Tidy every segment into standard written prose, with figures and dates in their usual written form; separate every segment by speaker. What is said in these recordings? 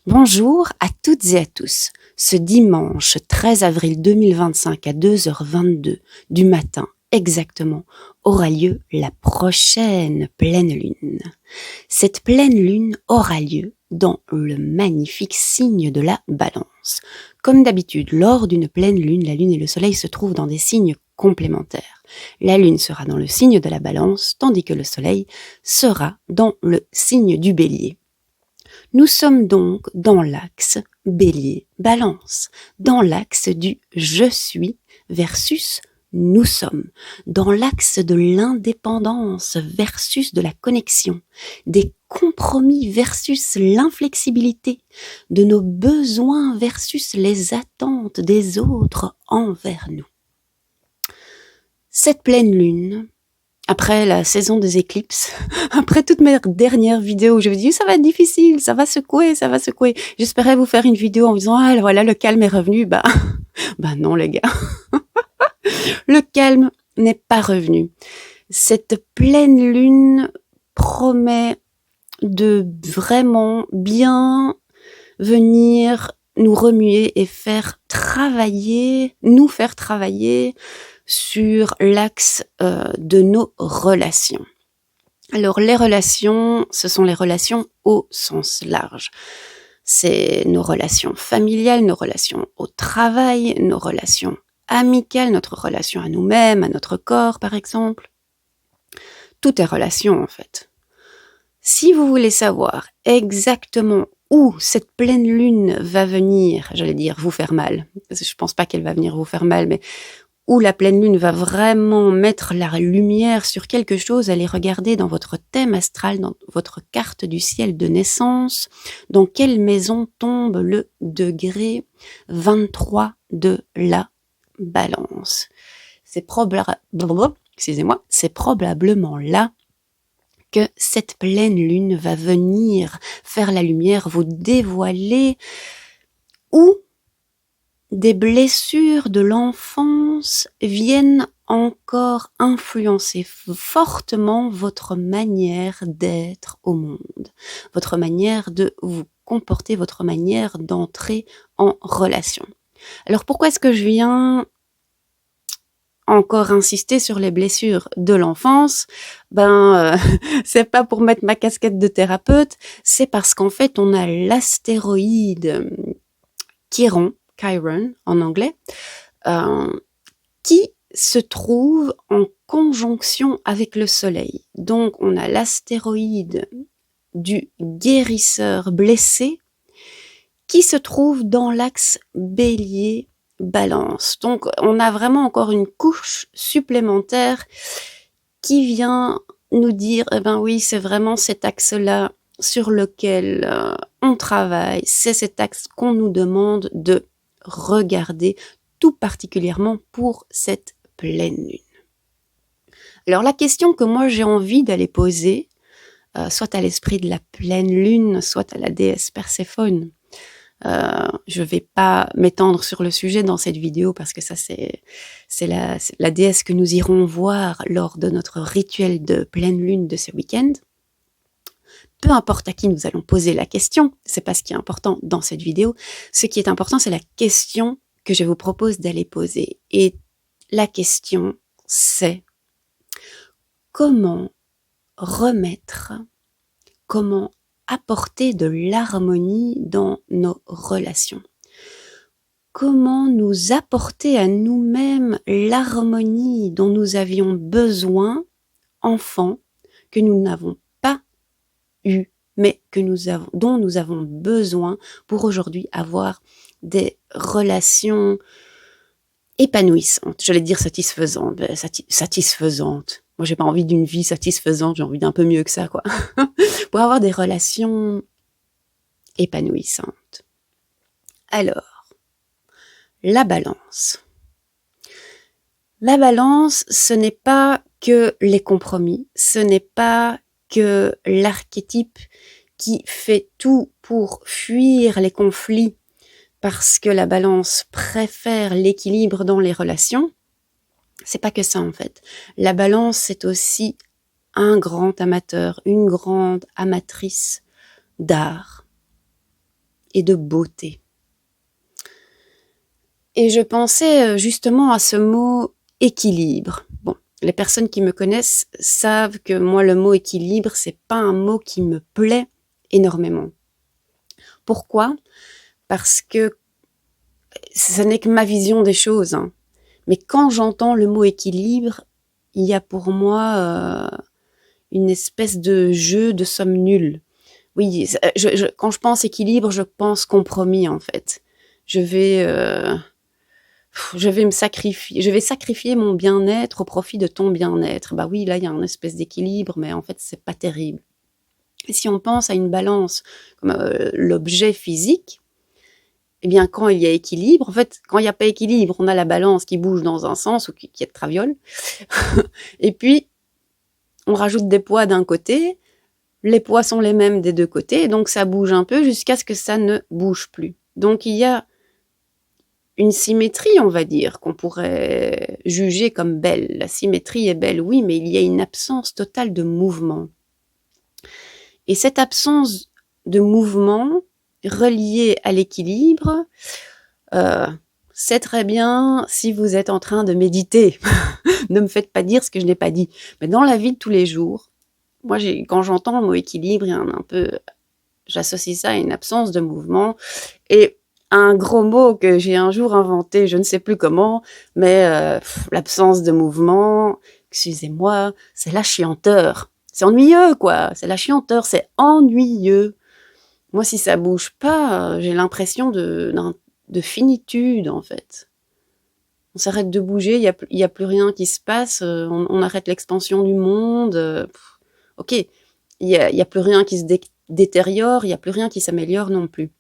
Speaker 1: Bonjour à toutes et à tous. Ce dimanche 13 avril 2025 à 2h22 du matin exactement aura lieu la prochaine pleine lune. Cette pleine lune aura lieu dans le magnifique signe de la Balance. Comme d'habitude, lors d'une pleine lune, la lune et le soleil se trouvent dans des signes complémentaires. La lune sera dans le signe de la Balance, tandis que le soleil sera dans le signe du Bélier. Nous sommes donc dans l'axe Bélier-Balance, dans l'axe du je suis versus nous sommes, dans l'axe de l'indépendance versus de la connexion, des compromis versus l'inflexibilité, de nos besoins versus les attentes des autres envers nous. Cette pleine lune, après la saison des éclipses, après toutes mes dernières vidéos où je vous dis ça va être difficile, ça va secouer. J'espérais vous faire une vidéo en vous disant ah voilà le calme est revenu. Bah non les gars, le calme n'est pas revenu. Cette pleine lune promet de vraiment bien venir nous remuer et nous faire travailler sur l'axe de nos relations. Alors les relations, ce sont les relations au sens large. C'est nos relations familiales, nos relations au travail, nos relations amicales, notre relation à nous-mêmes, à notre corps par exemple. Tout est relation en fait. Si vous voulez savoir exactement où cette pleine lune va venir, j'allais dire vous faire mal, parce que je pense pas qu'elle va venir vous faire mal, mais où la pleine lune va vraiment mettre la lumière sur quelque chose, allez regarder dans votre thème astral, dans votre carte du ciel de naissance, dans quelle maison tombe le degré 23 de la Balance. C'est probablement là que cette pleine lune va venir faire la lumière, vous dévoiler où des blessures de l'enfance viennent encore influencer fortement votre manière d'être au monde, votre manière de vous comporter, votre manière d'entrer en relation. Alors pourquoi est-ce que je viens encore insister sur les blessures de l'enfance? C'est pas pour mettre ma casquette de thérapeute, c'est parce qu'en fait on a l'astéroïde Chiron en anglais, qui se trouve en conjonction avec le soleil. Donc on a l'astéroïde du guérisseur blessé qui se trouve dans l'axe Bélier-Balance. Donc on a vraiment encore une couche supplémentaire qui vient nous dire, oui, c'est vraiment cet axe-là sur lequel on travaille, c'est cet axe qu'on nous demande de regarder tout particulièrement pour cette pleine lune. Alors la question que moi j'ai envie d'aller poser, soit à l'esprit de la pleine lune, soit à la déesse Perséphone, je vais pas m'étendre sur le sujet dans cette vidéo parce que ça c'est la déesse que nous irons voir lors de notre rituel de pleine lune de ce week-end. Peu importe à qui nous allons poser la question, c'est pas ce qui est important dans cette vidéo. Ce qui est important, c'est la question que je vous propose d'aller poser. Et la question, c'est comment apporter de l'harmonie dans nos relations? Comment nous apporter à nous-mêmes l'harmonie dont nous avions besoin, enfants, que nous n'avons mais dont nous avons besoin pour aujourd'hui avoir des relations épanouissantes. J'allais dire satisfaisantes. Moi, j'ai pas envie d'une vie satisfaisante, j'ai envie d'un peu mieux que ça, quoi. Pour avoir des relations épanouissantes. Alors, la balance. La balance, ce n'est pas que les compromis, ce n'est pas que l'archétype qui fait tout pour fuir les conflits parce que la balance préfère l'équilibre dans les relations. C'est pas que ça en fait. La balance, c'est aussi un grand amateur, une grande amatrice d'art et de beauté. Et je pensais justement à ce mot équilibre. Bon, les personnes qui me connaissent savent que moi, le mot équilibre, c'est pas un mot qui me plaît énormément. Pourquoi ? Parce que ce n'est que ma vision des choses, hein. Mais quand j'entends le mot équilibre, il y a pour moi une espèce de jeu de somme nulle. Oui, quand je pense équilibre, je pense compromis en fait. Je vais je vais sacrifier mon bien-être au profit de ton bien-être. Bah oui, là il y a une espèce d'équilibre, mais en fait c'est pas terrible. Et si on pense à une balance comme l'objet physique, eh bien, quand il y a équilibre, en fait, quand il n'y a pas équilibre, on a la balance qui bouge dans un sens ou qui est de traviole. Et puis, on rajoute des poids d'un côté, les poids sont les mêmes des deux côtés, donc ça bouge un peu jusqu'à ce que ça ne bouge plus. Donc, il y a une symétrie, on va dire, qu'on pourrait juger comme belle. La symétrie est belle, oui, mais il y a une absence totale de mouvement. Et cette absence de mouvement reliée à l'équilibre, c'est très bien si vous êtes en train de méditer. Ne me faites pas dire ce que je n'ai pas dit. Mais dans la vie de tous les jours, moi, quand j'entends le mot équilibre, il y a un peu, j'associe ça à une absence de mouvement et un gros mot que j'ai un jour inventé, je ne sais plus comment, mais l'absence de mouvement, excusez-moi, c'est la chianteur. C'est ennuyeux, quoi. C'est la chianteur, c'est ennuyeux. Moi, si ça bouge pas, j'ai l'impression de finitude, en fait. On s'arrête de bouger, il y a plus rien qui se passe, on arrête l'expansion du monde. Ok, il y a plus rien qui se détériore, il y a plus rien qui s'améliore non plus.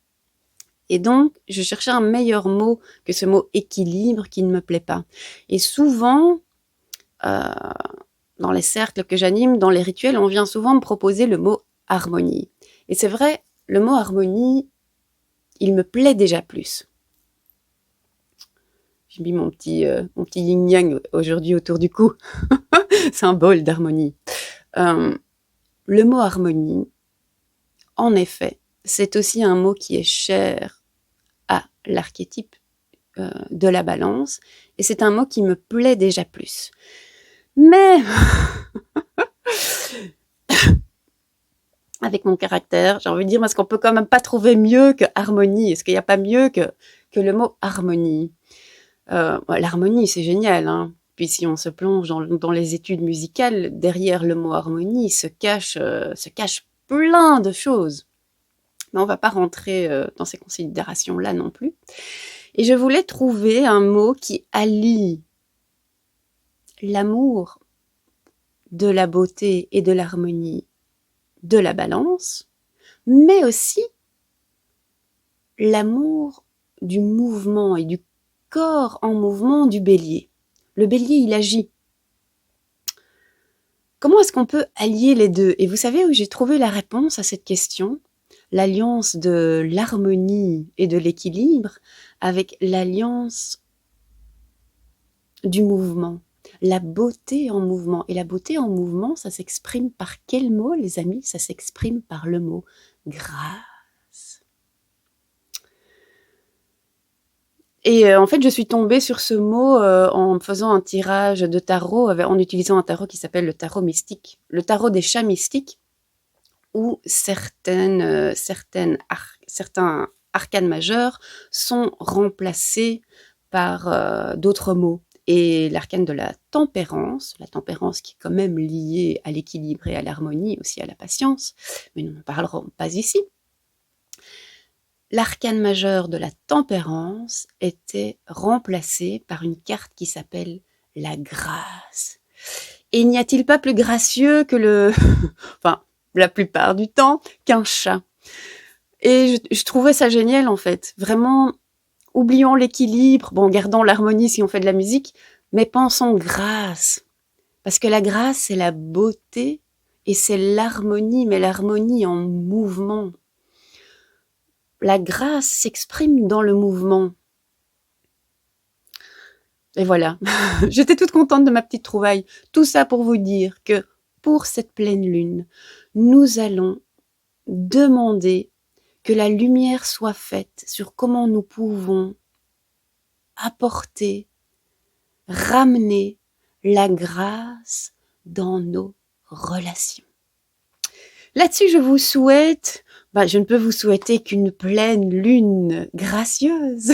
Speaker 1: Et donc, je cherchais un meilleur mot que ce mot équilibre qui ne me plaît pas. Et souvent, dans les cercles que j'anime, dans les rituels, on vient souvent me proposer le mot harmonie. Et c'est vrai, le mot harmonie, il me plaît déjà plus. J'ai mis mon petit yin-yang aujourd'hui autour du cou, symbole d'harmonie. Le mot harmonie, en effet, c'est aussi un mot qui est cher à l'archétype de la balance, et c'est un mot qui me plaît déjà plus. Mais avec mon caractère, j'ai envie de dire, parce qu'on peut quand même pas trouver mieux que harmonie. Est-ce qu'il n'y a pas mieux que le mot harmonie ? L'harmonie, c'est génial, hein. Puis si on se plonge dans les études musicales, derrière le mot harmonie se cache plein de choses. Mais on va pas rentrer dans ces considérations-là non plus. Et je voulais trouver un mot qui allie l'amour de la beauté et de l'harmonie de la balance, mais aussi l'amour du mouvement et du corps en mouvement du bélier. Le bélier, il agit. Comment est-ce qu'on peut allier les deux ? Et vous savez où j'ai trouvé la réponse à cette question ? L'alliance de l'harmonie et de l'équilibre avec l'alliance du mouvement. La beauté en mouvement. Et la beauté en mouvement, ça s'exprime par quel mot, les amis ? Ça s'exprime par le mot grâce. Et en fait, je suis tombée sur ce mot en faisant un tirage de tarot, en utilisant un tarot qui s'appelle le tarot mystique, le tarot des chats mystiques, où certains arcanes majeurs sont remplacés par d'autres mots. Et l'arcane de la tempérance qui est quand même liée à l'équilibre et à l'harmonie, aussi à la patience, mais nous n'en parlerons pas ici. L'arcane majeur de la tempérance était remplacé par une carte qui s'appelle la grâce. Et n'y a-t-il pas plus gracieux que enfin, la plupart du temps, qu'un chat ? Et je trouvais ça génial, en fait. Vraiment, oublions l'équilibre, gardons l'harmonie si on fait de la musique, mais pensons grâce. Parce que la grâce, c'est la beauté et c'est l'harmonie, mais l'harmonie en mouvement. La grâce s'exprime dans le mouvement. Et voilà, j'étais toute contente de ma petite trouvaille. Tout ça pour vous dire que pour cette pleine lune, nous allons demander que la lumière soit faite sur comment nous pouvons apporter, ramener la grâce dans nos relations. Là-dessus, je vous souhaite, je ne peux vous souhaiter qu'une pleine lune gracieuse.